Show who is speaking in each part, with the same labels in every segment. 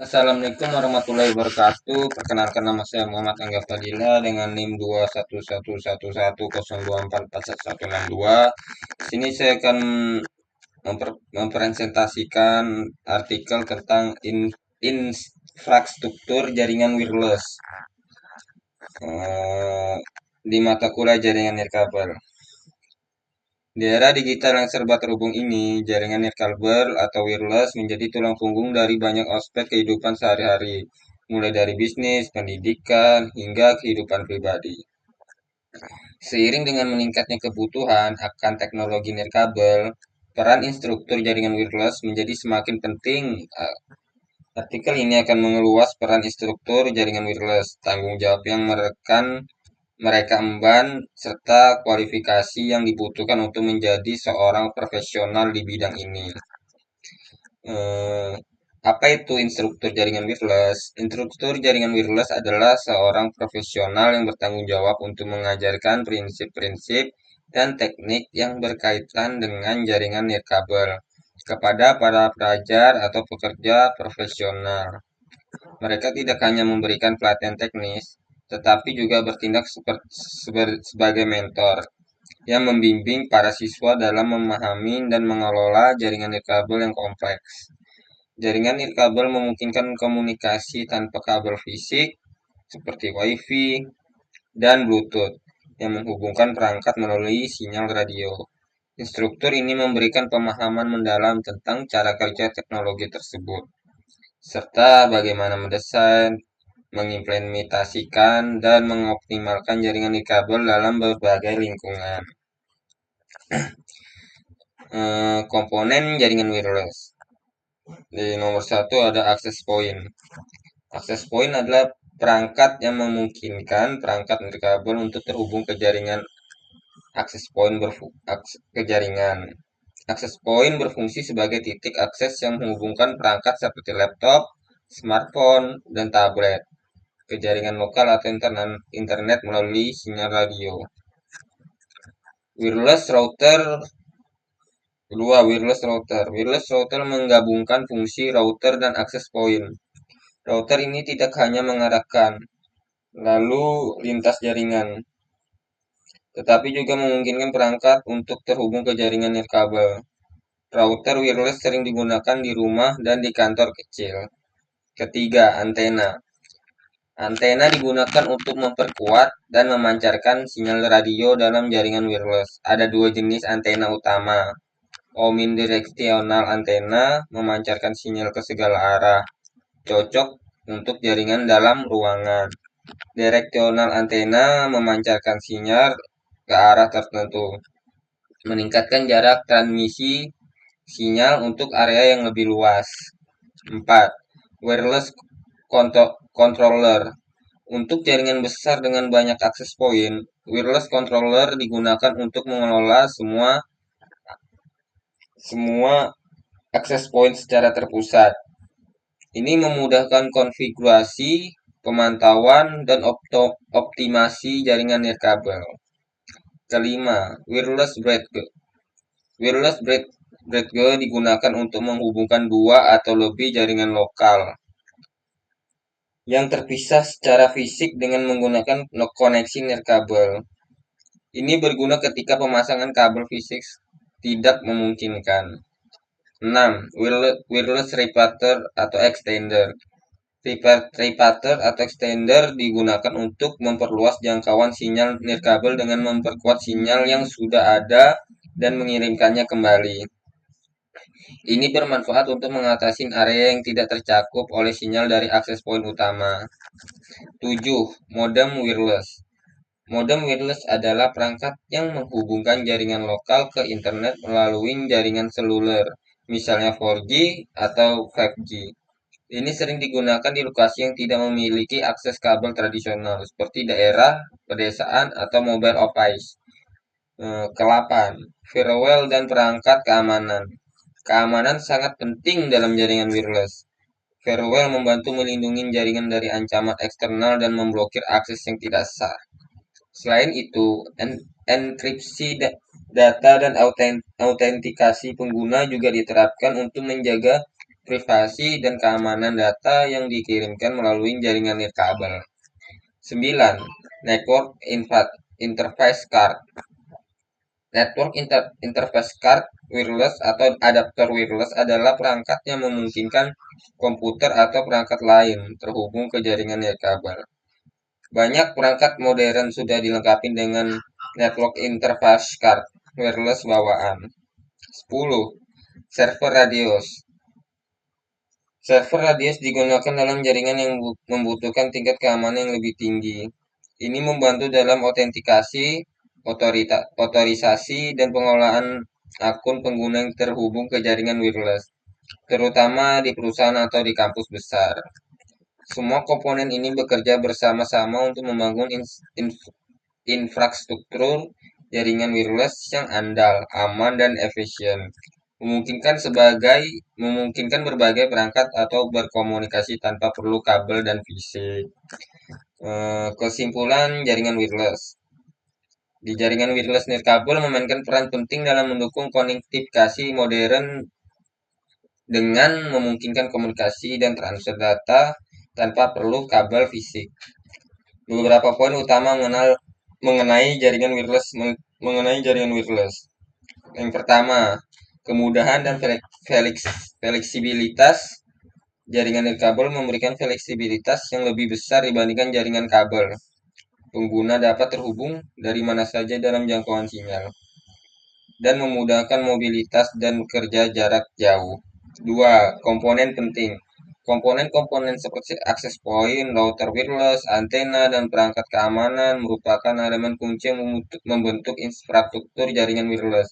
Speaker 1: Assalamualaikum warahmatullahi wabarakatuh. Perkenalkan nama saya Muhammad Angga Fadila dengan NIM 2111102441162. Di sini saya akan mempresentasikan artikel tentang infrastruktur jaringan wireless eh, di mata kuliah jaringan nirkabel. Di era digital yang serba terhubung ini, jaringan nirkabel atau wireless menjadi tulang punggung dari banyak aspek kehidupan sehari-hari, mulai dari bisnis, pendidikan, hingga kehidupan pribadi. Seiring dengan meningkatnya kebutuhan akan teknologi nirkabel, peran instruktur jaringan wireless menjadi semakin penting. Artikel ini akan mengeluas peran instruktur jaringan wireless, tanggung jawab yang mereka emban, serta kualifikasi yang dibutuhkan untuk menjadi seorang profesional di bidang ini. Eh, apa itu instruktur jaringan wireless? Instruktur jaringan wireless adalah seorang profesional yang bertanggung jawab untuk mengajarkan prinsip-prinsip dan teknik yang berkaitan dengan jaringan nirkabel kepada para pelajar atau pekerja profesional. Mereka tidak hanya memberikan pelatihan teknis, tetapi juga bertindak sebagai mentor yang membimbing para siswa dalam memahami dan mengelola jaringan nirkabel yang kompleks. Jaringan nirkabel memungkinkan komunikasi tanpa kabel fisik seperti Wi-Fi dan Bluetooth yang menghubungkan perangkat melalui sinyal radio. Instruktur ini memberikan pemahaman mendalam tentang cara kerja teknologi tersebut, serta bagaimana mendesain, mengimplementasikan, dan mengoptimalkan jaringan nirkabel dalam berbagai lingkungan. Komponen jaringan wireless. Di nomor satu ada access point. Access point adalah perangkat yang memungkinkan perangkat nirkabel untuk terhubung ke jaringan access point ke jaringan. Access point berfungsi sebagai titik akses yang menghubungkan perangkat seperti laptop, smartphone, dan tablet ke jaringan lokal atau internet melalui sinyal radio. Wireless router kedua, wireless router. Wireless router menggabungkan fungsi router dan access point. Router ini tidak hanya mengarahkan lalu lintas jaringan, tetapi juga memungkinkan perangkat untuk terhubung ke jaringan nirkabel. Router wireless sering digunakan di rumah dan di kantor kecil. Ketiga, antena. Antena digunakan untuk memperkuat dan memancarkan sinyal radio dalam jaringan wireless. Ada dua jenis antena utama. Omnidirectional antena memancarkan sinyal ke segala arah, cocok untuk jaringan dalam ruangan. Directional antena memancarkan sinyal ke arah tertentu, meningkatkan jarak transmisi sinyal untuk area yang lebih luas. 4. Wireless controller. Untuk jaringan besar dengan banyak akses point, wireless controller digunakan untuk mengelola semua akses point secara terpusat. Ini memudahkan konfigurasi, pemantauan, dan optimasi jaringan nirkabel. Kelima, wireless breadgauge. Wireless breadgauge digunakan untuk menghubungkan dua atau lebih jaringan lokal yang terpisah secara fisik dengan menggunakan koneksi nirkabel. Ini berguna ketika pemasangan kabel fisik tidak memungkinkan. 6. Wireless repeater atau extender. Repeater atau extender digunakan untuk memperluas jangkauan sinyal nirkabel dengan memperkuat sinyal yang sudah ada dan mengirimkannya kembali. Ini bermanfaat untuk mengatasi area yang tidak tercakup oleh sinyal dari akses point utama. 7. Modem wireless. Modem wireless adalah perangkat yang menghubungkan jaringan lokal ke internet melalui jaringan seluler, misalnya 4G atau 5G. Ini sering digunakan di lokasi yang tidak memiliki akses kabel tradisional, seperti daerah pedesaan atau mobile office. Ke-8. Firewall dan perangkat keamanan. Keamanan sangat penting dalam jaringan wireless. Firewall membantu melindungi jaringan dari ancaman eksternal dan memblokir akses yang tidak sah. Selain itu, enkripsi data dan autentikasi pengguna juga diterapkan untuk menjaga privasi dan keamanan data yang dikirimkan melalui jaringan nirkabel. 9. Network Interface Card. Network Interface Card wireless atau adapter wireless adalah perangkat yang memungkinkan komputer atau perangkat lain terhubung ke jaringan nirkabel. Banyak perangkat modern sudah dilengkapi dengan Network Interface Card wireless bawaan. 10. Server radius. Server radius digunakan dalam jaringan yang membutuhkan tingkat keamanan yang lebih tinggi. Ini membantu dalam autentikasi, otorisasi, dan pengolahan akun pengguna yang terhubung ke jaringan wireless, terutama di perusahaan atau di kampus besar. Semua komponen ini bekerja bersama-sama untuk membangun infrastruktur jaringan wireless yang andal, aman, dan efisien, memungkinkan berbagai perangkat atau berkomunikasi tanpa perlu kabel dan fisik. Kesimpulan jaringan wireless. Di jaringan wireless nirkabel memainkan peran penting dalam mendukung konektivitas modern dengan memungkinkan komunikasi dan transfer data tanpa perlu kabel fisik. Beberapa poin utama mengenai jaringan wireless. Yang pertama, kemudahan dan fleksibilitas. Jaringan nirkabel memberikan fleksibilitas yang lebih besar dibandingkan jaringan kabel. Pengguna dapat terhubung dari mana saja dalam jangkauan sinyal dan memudahkan mobilitas dan kerja jarak jauh. 2. Komponen penting. Komponen-komponen seperti access point, router wireless, antena, dan perangkat keamanan merupakan elemen kunci yang membentuk infrastruktur jaringan wireless.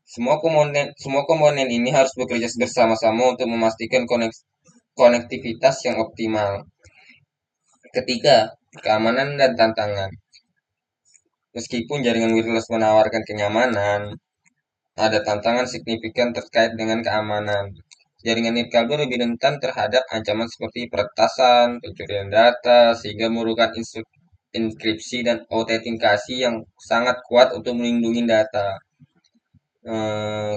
Speaker 1: Semua komponen ini harus bekerja bersama-sama untuk memastikan konektivitas yang optimal. Ketiga, keamanan dan tantangan. Meskipun jaringan wireless menawarkan kenyamanan, ada tantangan signifikan terkait dengan keamanan. Jaringan nirkabel lebih rentan terhadap ancaman seperti peretasan, pencurian data, sehingga memerlukan enkripsi dan autentikasi yang sangat kuat untuk melindungi data.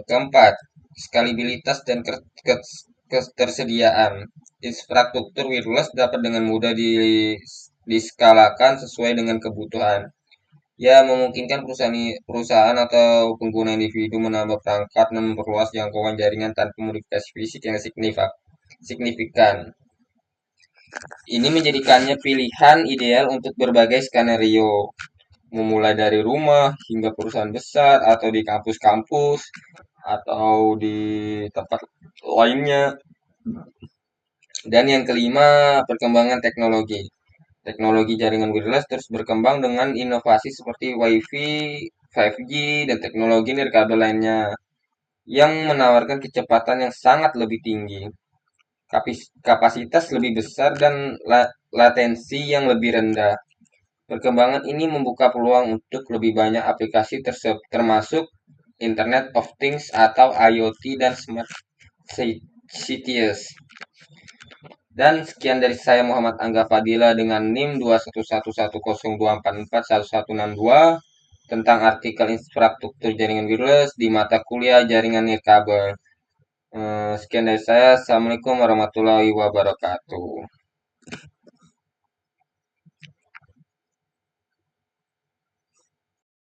Speaker 1: Keempat, skalibilitas dan ketersediaan. Infrastruktur wireless dapat dengan mudah diskalakan sesuai dengan kebutuhan. Ya, memungkinkan perusahaan atau pengguna individu menambah perangkat dan memperluas jangkauan jaringan tanpa modifikasi fisik yang signifikan. Ini menjadikannya pilihan ideal untuk berbagai skenario, memulai dari rumah hingga perusahaan besar atau di kampus-kampus atau di tempat lainnya. Dan yang kelima, perkembangan teknologi. Teknologi jaringan wireless terus berkembang dengan inovasi seperti Wi-Fi, 5G, dan teknologi nirkabel lainnya yang menawarkan kecepatan yang sangat lebih tinggi, kapasitas lebih besar, dan latensi yang lebih rendah. Perkembangan ini membuka peluang untuk lebih banyak aplikasi termasuk Internet of Things atau IoT dan Smart Cities. Dan sekian dari saya Muhammad Angga Fadila dengan NIM 21110244162 tentang artikel infrastruktur jaringan wireless di mata kuliah jaringan nirkabel. Sekian dari saya. Assalamualaikum warahmatullahi wabarakatuh.